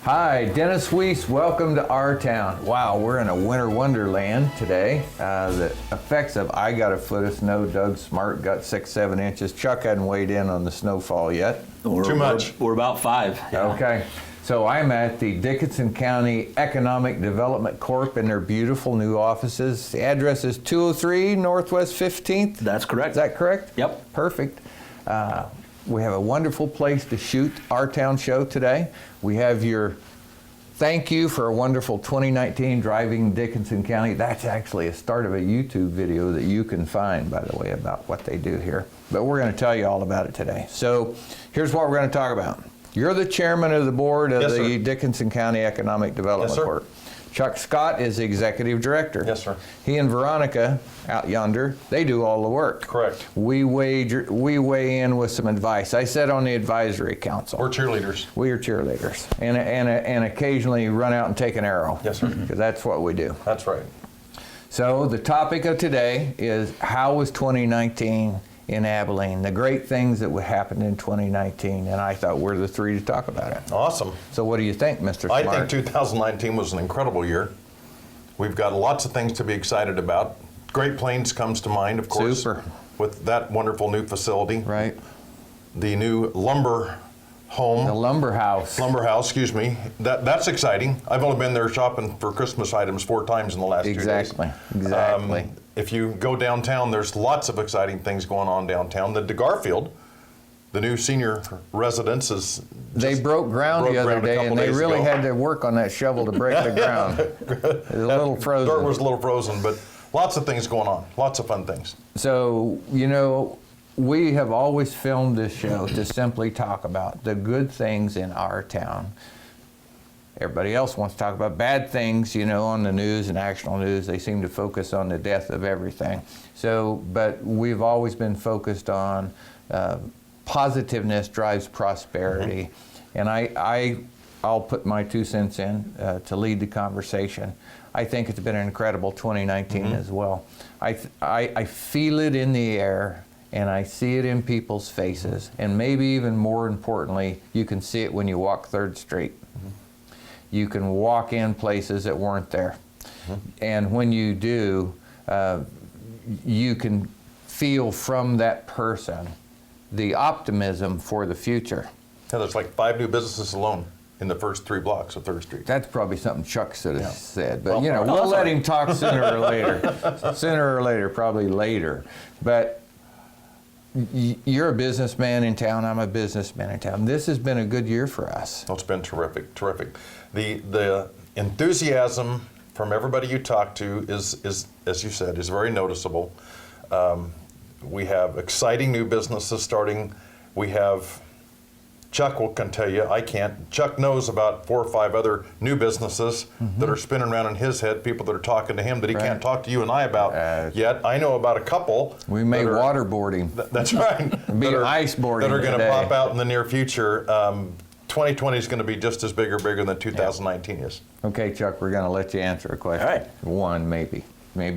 Hi, Dennis Weiss. Welcome to our town. Wow, we're in a winter wonderland today. The effects of I got a foot of snow, Doug Smart got 6-7 inches. Chuck hadn't weighed in on the snowfall yet. Too much. We're about 5. Yeah. Okay, so I'm at the Dickinson County Economic Development Corp in their beautiful new offices. The address is 203 Northwest 15th. That's correct. Is that correct? Yep. Perfect. We have a wonderful place to shoot our town show today. We have your thank you for a wonderful 2019 driving Dickinson County. That's actually a start of a YouTube video that you can find, by the way, about what they do here. But we're going to tell you all about it today. So here's what we're going to talk about. You're the chairman of the board of the Dickinson County Economic Development Corp. Chuck Scott is the executive director. Yes, sir. He and Veronica out yonder, they do all the work. Correct. We weigh in with some advice. I sit on the advisory council. We're cheerleaders. We are cheerleaders, and occasionally run out and take an arrow. Yes, sir. Because that's what we do. That's right. So the topic of today is how was 2019 in Abilene, the great things that would happen in 2019, and I thought we're the three to talk about it. Awesome. So what do you think, Mr. Smart? I think 2019 was an incredible year. We've got lots of things to be excited about. Great Plains comes to mind, of course. Super. With that wonderful new facility. Right. The new lumber home. The lumber house. Lumber house, excuse me. That's exciting. I've only been there shopping for Christmas items 4 times in the last 2 days. Exactly. If you go downtown, there's lots of exciting things going on downtown. The Garfield, the new senior residence, is they broke ground the other day, and they really had to work on that shovel to break the ground. It was a little frozen. Dirt was a little frozen, but lots of things going on. Lots of fun things. So, you know, we have always filmed this show to simply talk about the good things in our town. Everybody else wants to talk about bad things, you know, on the news and national news. They seem to focus on the death of everything. So, but we've always been focused on positiveness drives prosperity. And I'll put my 2 cents in to lead the conversation. I think it's been an incredible 2019 as well. I feel it in the air, and I see it in people's faces. And maybe even more importantly, you can see it when you walk 3rd Street. You can walk in places that weren't there. And when you do, you can feel from that person the optimism for the future. Yeah, there's like 5 new businesses alone in the first 3 blocks of 3rd Street. That's probably something Chuck should have said, but Well, you know, we'll let him talk sooner or later. Sooner or later, probably later. But you're a businessman in town, I'm a businessman in town. This has been a good year for us. Oh, it's been terrific, terrific. The enthusiasm from everybody you talk to is, as you said, is very noticeable. We have exciting new businesses starting. We have, Chuck can tell you, I can't. Chuck knows about 4 or 5 other new businesses that are spinning around in his head, people that are talking to him that he can't talk to you and I about yet. I know about a couple. We may waterboard him. That's right. Be ice boarding that are going to today. pop out in the near future. 2020 is going to be just as big or bigger than 2019 is. Okay, Chuck, we're going to let you answer a question. All right. 1, maybe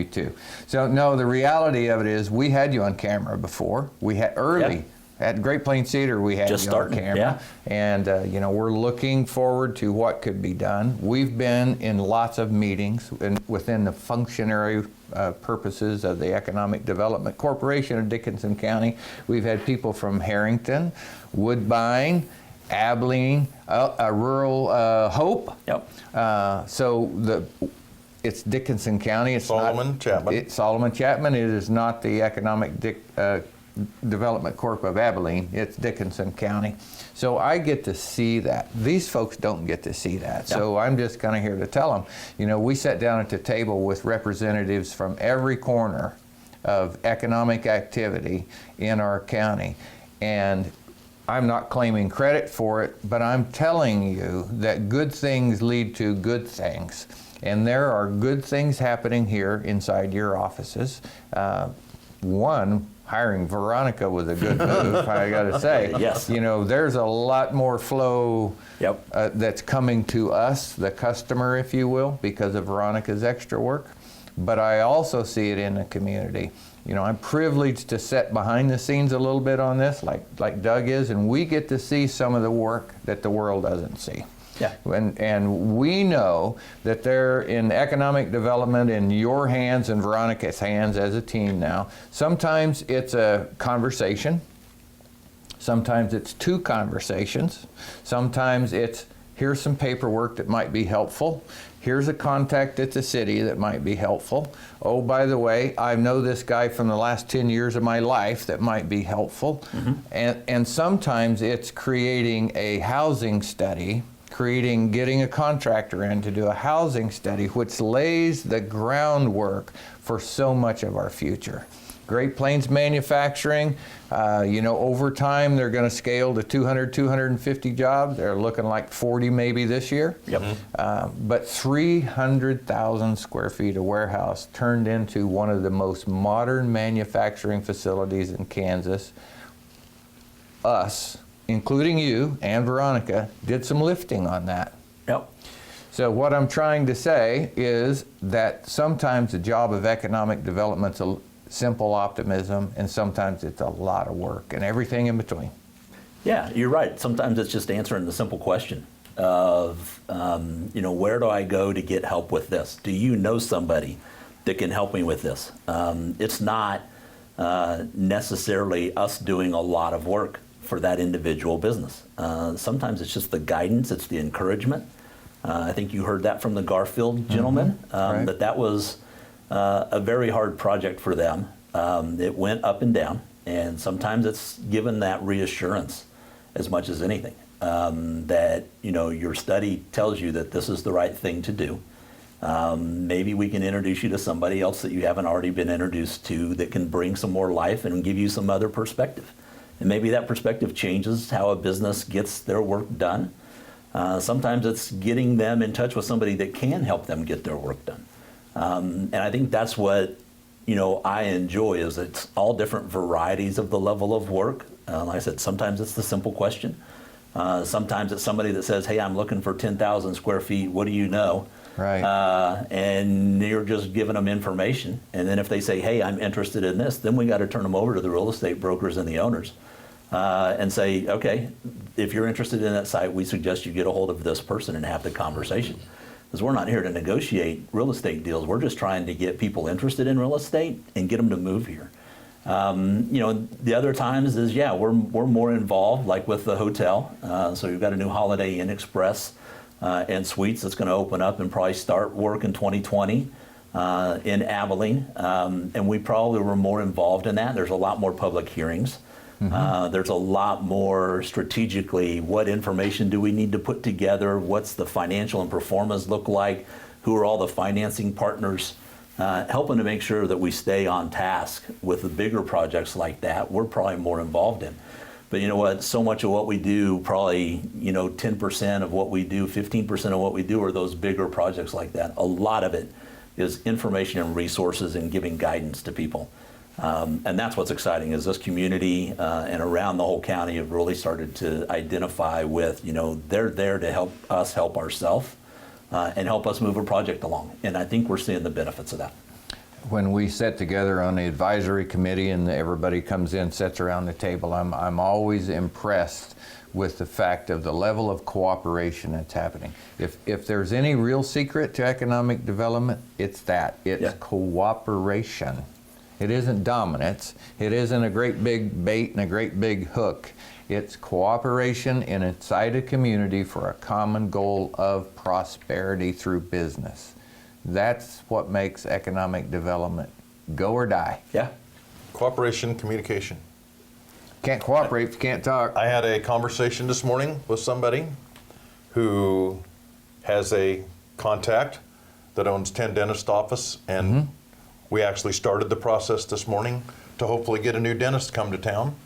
2. So, no, the reality of it is we had you on camera before. We had early. At Great Plains Theater, we had Just you starting, on camera. And, you know, we're looking forward to what could be done. We've been in lots of meetings within the functionary purposes of the Economic Development Corporation of Dickinson County. We've had people from Harrington, Woodbine, Abilene, rural Hope. Yep. So it's Dickinson County. It's Solomon Chapman. It's Solomon Chapman. It is not the Economic Development Corp of Abilene. It's Dickinson County. So I get to see that. These folks don't get to see that. Yep. So I'm just kind of here to tell them, you know, we sat down at the table with representatives from every corner of economic activity in our county. And I'm not claiming credit for it, but I'm telling you that good things lead to good things. And there are good things happening here inside your offices. One, hiring Veronica was a good move, I gotta say. Yes. You know, there's a lot more flow that's coming to us, the customer, if you will, because of Veronica's extra work. But I also see it in the community. You know, I'm privileged to sit behind the scenes a little bit on this, like Doug is, and we get to see some of the work that the world doesn't see. Yeah. And we know that they're in economic development in your hands and Veronica's hands as a team now. Sometimes it's a conversation. Sometimes it's 2 conversations. Sometimes it's, here's some paperwork that might be helpful. Here's a contact at the city that might be helpful. Oh, by the way, I know this guy from the last 10 years of my life that might be helpful. And sometimes it's creating a housing study, getting a contractor in to do a housing study, which lays the groundwork for so much of our future. Great Plains Manufacturing, over time they're going to scale to 200, 250 jobs. They're looking like 40 maybe this year. Yep. But 300,000 square feet of warehouse turned into one of the most modern manufacturing facilities in Kansas. Us, including you and Veronica, did some lifting on that. Yep. So what I'm trying to say is that sometimes the job of economic development's a simple optimism, and sometimes it's a lot of work and everything in between. Yeah, you're right. Sometimes it's just answering the simple question of, where do I go to get help with this? Do you know somebody that can help me with this? It's not necessarily us doing a lot of work for that individual business. Sometimes it's just the guidance, it's the encouragement. I think you heard that from the Garfield gentleman, Right. that was a very hard project for them. It went up and down, and sometimes it's given that reassurance as much as anything, that your study tells you that this is the right thing to do. Maybe we can introduce you to somebody else that you haven't already been introduced to that can bring some more life and give you some other perspective. And maybe that perspective changes how a business gets their work done. Sometimes it's getting them in touch with somebody that can help them get their work done. And I think that's what, I enjoy, is it's all different varieties of the level of work. Like I said, sometimes it's the simple question. Sometimes it's somebody that says, hey, I'm looking for 10,000 square feet. What do you know? Right. And you're just giving them information. And then if they say, hey, I'm interested in this, then we got to turn them over to the real estate brokers and the owners and say, okay, if you're interested in that site, we suggest you get a hold of this person and have the conversation. Because we're not here to negotiate real estate deals. We're just trying to get people interested in real estate and get them to move here. The other times is, we're more involved, like with the hotel. So we've got a new Holiday Inn Express and Suites that's going to open up and probably start work in 2020 in Abilene. And we probably were more involved in that. There's a lot more public hearings. There's a lot more strategically, what information do we need to put together? What's the financial and performance look like? Who are all the financing partners? Helping to make sure that we stay on task with the bigger projects like that, we're probably more involved in. But you know what, so much of what we do, probably 10% of what we do, 15% of what we do are those bigger projects like that. A lot of it is information and resources and giving guidance to people. And that's what's exciting, is this community and around the whole county have really started to identify with, they're there to help us help ourselves and help us move a project along. And I think we're seeing the benefits of that. When we sit together on the advisory committee and everybody comes in, sits around the table, I'm always impressed with the fact of the level of cooperation that's happening. If there's any real secret to economic development, it's that. It's cooperation. It isn't dominance. It isn't a great big bait and a great big hook. It's cooperation inside a community for a common goal of prosperity through business. That's what makes economic development go or die. Yeah. Cooperation, communication. Can't cooperate if you can't talk. I had a conversation this morning with somebody who has a contact that owns 10 dentist office, and we actually started the process this morning to hopefully get a new dentist to come to town.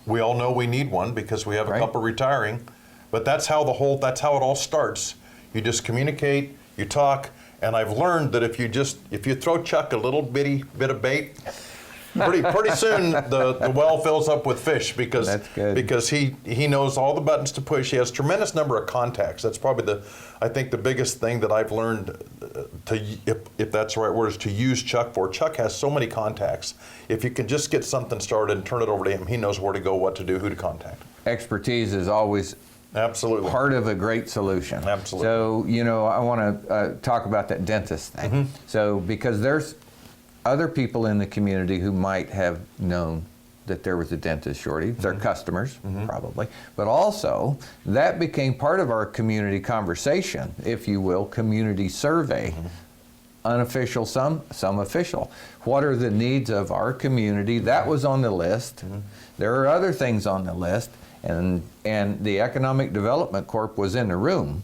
We all know we need one because we have a couple retiring, but that's how it all starts. You just communicate, you talk, and I've learned that if you throw Chuck a little bitty bit of bait, pretty soon the well fills up with fish because he knows all the buttons to push. He has a tremendous number of contacts. That's probably I think the biggest thing that I've learned if that's the right word, is to use Chuck for. Chuck has so many contacts. If you can just get something started and turn it over to him, he knows where to go, what to do, who to contact. Expertise is always Absolutely. part of a great solution. Absolutely. So, you know, I want to talk about that dentist thing. So, because there's other people in the community who might have known that there was a dentist shortage. They're customers, probably. But also, that became part of our community conversation, if you will, community survey. Unofficial, some official. What are the needs of our community? That was on the list. There are other things on the list, and the Economic Development Corp was in the room.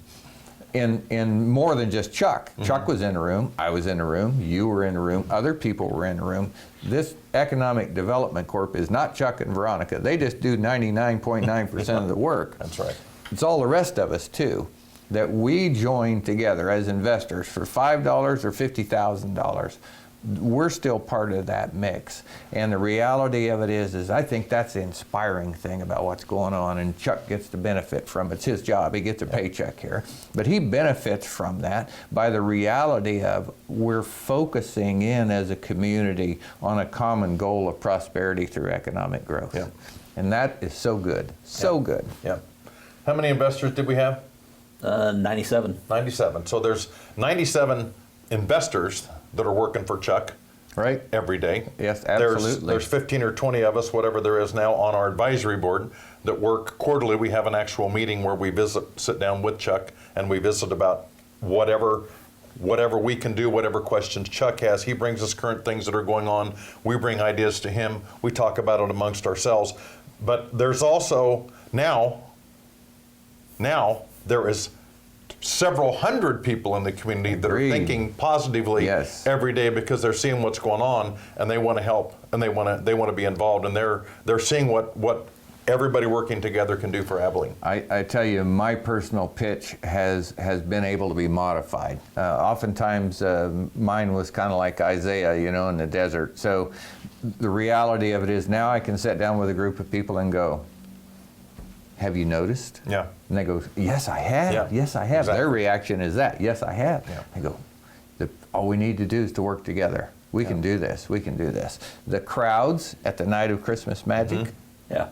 In more than just Chuck. Chuck was in the room, I was in the room, you were in the room, other people were in the room. This Economic Development Corp is not Chuck and Veronica. They just do 99.9% of the work. That's right. It's all the rest of us too, that we join together as investors for $5 or $50,000. We're still part of that mix. And the reality of it is I think that's the inspiring thing about what's going on, and Chuck gets to benefit from it. It's his job, he gets a paycheck here. But he benefits from that by the reality of we're focusing in as a community on a common goal of prosperity through economic growth. Yeah. And that is so good, so good. Yeah. How many investors did we have? 97. 97. So there's 97 investors that are working for Chuck Right? every day. Yes, absolutely. There's 15 or 20 of us, whatever there is now, on our advisory board that work quarterly. We have an actual meeting where we sit down with Chuck, and we visit about whatever we can do, whatever questions Chuck has. He brings us current things that are going on. We bring ideas to him. We talk about it amongst ourselves. But there's also now there is several hundred people in the community that Agreed. are thinking positively Yes. every day because they're seeing what's going on, and they want to help, and they want to be involved, and they're seeing what everybody working together can do for Abilene. I tell you, my personal pitch has been able to be modified. Oftentimes, mine was kind of like Isaiah, you know, in the desert. So the reality of it is now I can sit down with a group of people and go, have you noticed? Yeah. And they go, yes, I have. Yeah, Yes, I have. exactly. Their reaction is that, yes, I have. Yeah. I go, all we need to do is to work together. We can do this. We can do this. The crowds at the night of Christmas Magic, Yeah.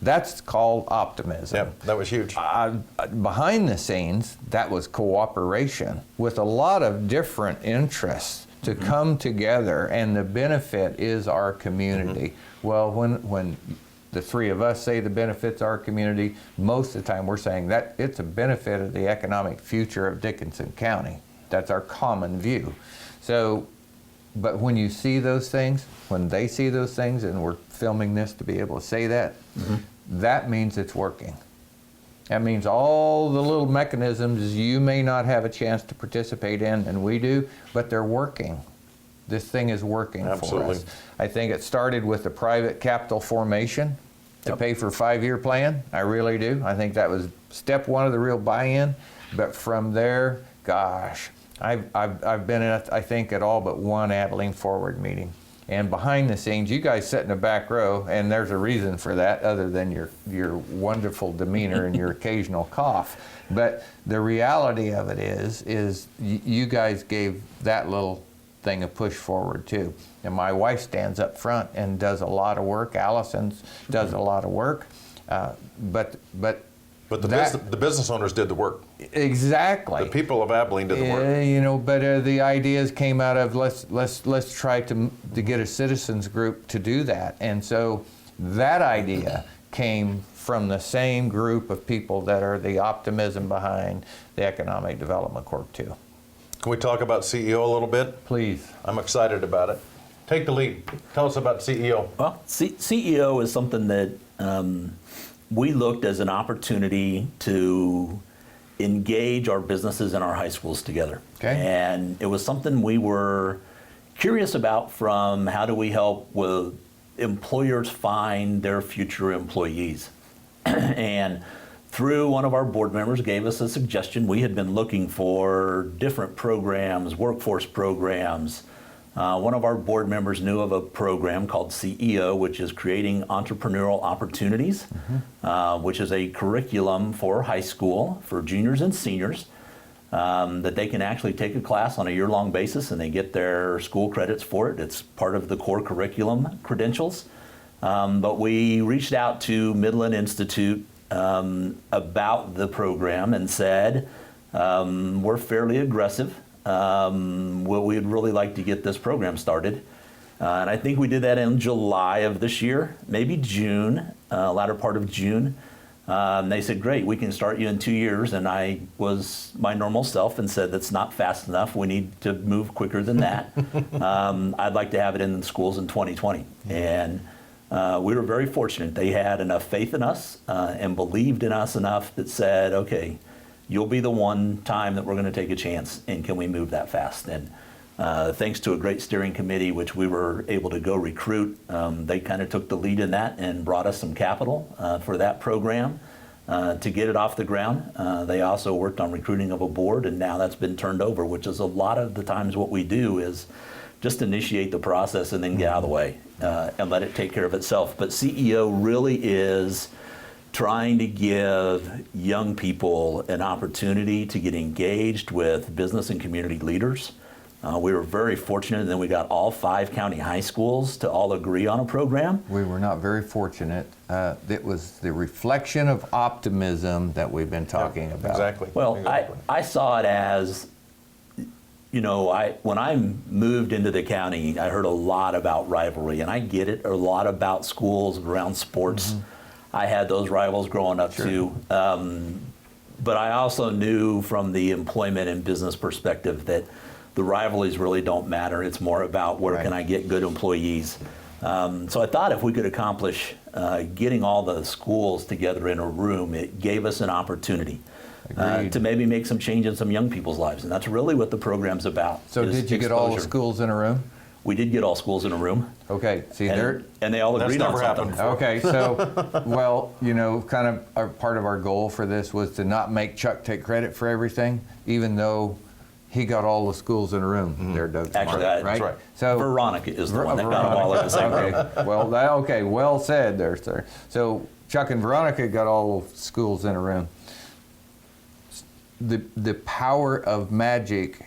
that's called optimism. Yeah, that was huge. Behind the scenes, that was cooperation with a lot of different interests to come together, and the benefit is our community. Well, when the three of us say the benefits our community, most of the time we're saying that it's a benefit of the economic future of Dickinson County. That's our common view. So, but when you see those things, when they see those things, and we're filming this to be able to say that, that means it's working. That means all the little mechanisms you may not have a chance to participate in, and we do, but they're working. This thing is working Absolutely. for us. I think it started with the private capital formation to pay for a 5-year plan. I really do. I think that was step one of the real buy-in. But from there, gosh, I've been in, I think, at all but one Abilene Forward meeting. And behind the scenes, you guys sit in the back row, and there's a reason for that other than your wonderful demeanor and your occasional cough. But the reality of it is you guys gave that little thing a push forward too. And my wife stands up front and does a lot of work. Allison does a lot of work. But the business owners did the work. Exactly. The people of Abilene did the work. You know, but the ideas came out of let's try to get a citizens group to do that. And so that idea came from the same group of people that are the optimism behind the Economic Development Corp too. Can we talk about CEO a little bit? Please. I'm excited about it. Take the lead. Tell us about CEO. Well, CEO is something that we looked as an opportunity to engage our businesses and our high schools together. Okay. And it was something we were curious about, from how do we help with employers find their future employees. And through one of our board members gave us a suggestion. We had been looking for different programs, workforce programs. One of our board members knew of a program called CEO, which is Creating Entrepreneurial Opportunities, which is a curriculum for high school, for juniors and seniors, that they can actually take a class on a year-long basis, and they get their school credits for it. It's part of the core curriculum credentials. But we reached out to Midland Institute about the program and said, we're fairly aggressive. We'd really like to get this program started. And I think we did that in July of this year, maybe June, latter part of June. They said, great, we can start you in 2 years. And I was my normal self and said, that's not fast enough. We need to move quicker than that. I'd like to have it in the schools in 2020. And we were very fortunate. They had enough faith in us and believed in us enough that said, okay, you'll be the one time that we're going to take a chance, and can we move that fast? And thanks to a great steering committee, which we were able to go recruit, they kind of took the lead in that and brought us some capital for that program to get it off the ground. They also worked on recruiting of a board, and now that's been turned over, which is a lot of the times what we do is just initiate the process and then get out of the way and let it take care of itself. But CEO really is trying to give young people an opportunity to get engaged with business and community leaders. We were very fortunate, and then we got all 5 county high schools to all agree on a program. We were not very fortunate. It was the reflection of optimism that we've been talking about. Exactly. Well, Exactly. I saw it as, when I moved into the county, I heard a lot about rivalry, and I get it, a lot about schools around sports. I had those rivals growing up too. But I also knew from the employment and business perspective that the rivalries really don't matter. It's more about where can I get good employees. So I thought if we could accomplish getting all the schools together in a room, it gave us an opportunity to maybe make some change in some young people's lives. And that's really what the program's about. So did you get all the schools in a room? We did get all schools in a room. Okay, see and they all agreed on something. Okay, so, well, kind of part of our goal for this was to not make Chuck take credit for everything, even though he got all the schools in a room. There, Doug. Actually, right? that's right. So Veronica is the one that got them all in the same room. Okay, well said there, sir. So Chuck and Veronica got all the schools in a room. The power of magic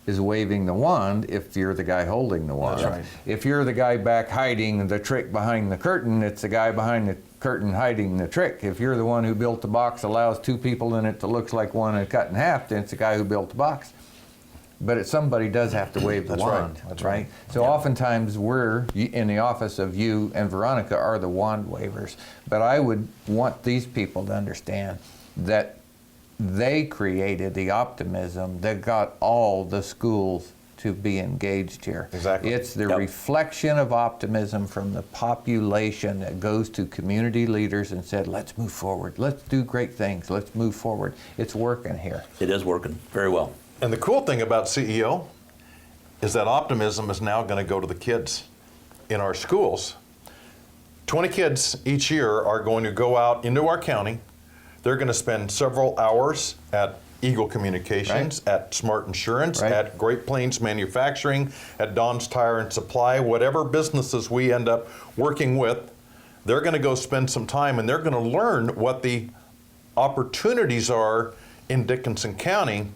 is waving the wand if you're the guy holding the wand. That's right. If you're the guy back hiding the trick behind the curtain, it's the guy behind the curtain hiding the trick. If you're the one who built the box, allows 2 people in it that looks like one and cut in half, then it's the guy who built the box. But somebody does have to wave the wand, That's right. So oftentimes we're in the office of you and Veronica are the wand wavers. But I would want these people to understand that they created the optimism that got all the schools to be engaged here. Exactly. It's the reflection of optimism from the population that goes to community leaders and said, let's move forward. Let's do great things. Let's move forward. It's working here. It is working very well. And the cool thing about CEO is that optimism is now going to go to the kids in our schools. 20 kids each year are going to go out into our county. They're going to spend several hours at Eagle Communications, at Smart Insurance, at Great Plains Manufacturing, at Don's Tire and Supply, whatever businesses we end up working with. They're going to go spend some time, and they're going to learn what the opportunities are in Dickinson County.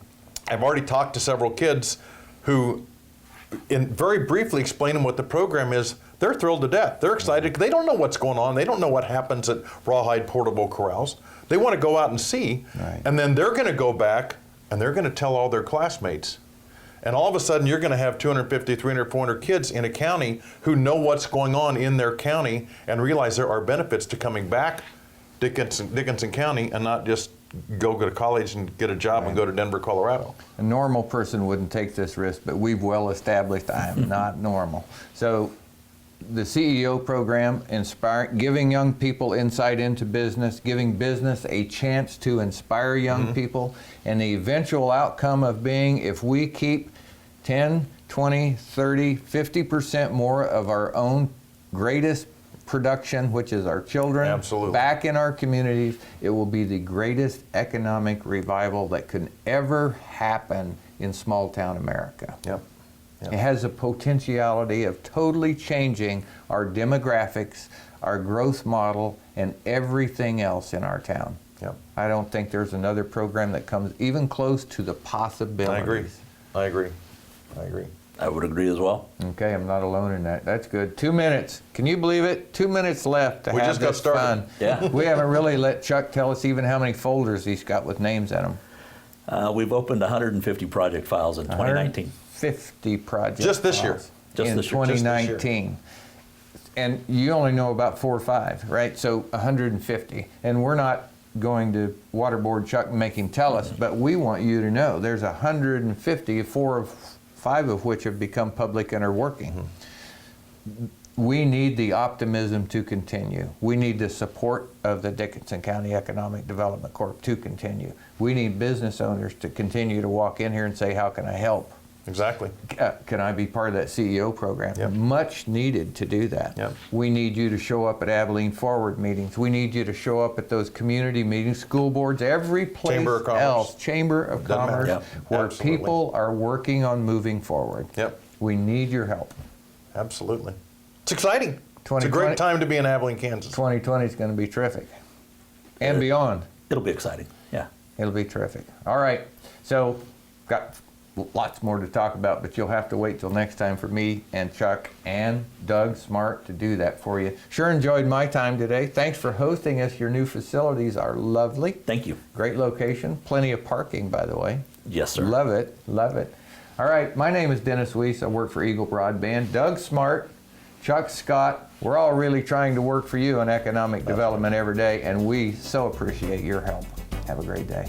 I've already talked to several kids who, in very briefly explaining what the program is, they're thrilled to death. They're excited. They don't know what's going on. They don't know what happens at Rawhide Portable Corrals. They want to go out and see, and then they're going to go back and they're going to tell all their classmates. And all of a sudden, you're going to have 250, 300, 400 kids in a county who know what's going on in their county and realize there are benefits to coming back Dickinson County and not just go to college and get a job and go to Denver, Colorado. A normal person wouldn't take this risk, but we've well established I am not normal. So the CEO program, giving young people insight into business, giving business a chance to inspire young people, and the eventual outcome of being, if we keep 10, 20, 30, 50% more of our own greatest production, which is our children, back in our communities, it will be the greatest economic revival that could ever happen in small town America. It has a potentiality of totally changing our demographics, our growth model, and everything else in our town. I don't think there's another program that comes even close to the possibilities. I agree. I would agree as well. Okay, I'm not alone in that. That's good. 2 minutes. Can you believe it? 2 minutes left to We have just got this started. fun. Yeah. We haven't really let Chuck tell us even how many folders he's got with names in them. We've opened 150 project files in 2019. 50 projects. Just this year. Just in this year. Just this year. 2019. And you only know about 4 or 5, right? So 150. And we're not going to waterboard Chuck and make him tell us, but we want you to know there's 150, 4 or 5 of which have become public and are working. We need the optimism to continue. We need the support of the Dickinson County Economic Development Corp to continue. We need business owners to continue to walk in here and say, how can I help? Exactly. Can I be part of that CEO program? Yep. Much needed to do that. Yep. We need you to show up at Abilene Forward meetings. We need you to show up at those community meetings, school boards, every place Chamber of Commerce. else, Chamber of Doesn't matter. Commerce, Yep. where Absolutely. people are working on moving forward. Yep. We need your help. Absolutely. It's exciting. It's a 2020 great time to be in Abilene, Kansas. 2020 is going to be terrific. And beyond, It'll be exciting. Yeah. it'll be terrific. All right. So, got lots more to talk about, but you'll have to wait till next time for me and Chuck and Doug Smart to do that for you. Sure enjoyed my time today. Thanks for hosting us. Your new facilities are lovely. Thank you. Great location. Plenty of parking, by the way. Yes, sir. Love it. Love it. All right. My name is Dennis Weiss. I work for Eagle Broadband. Doug Smart, Chuck Scott. We're all really trying to work for you in economic development every day, and we so appreciate your help. Have a great day.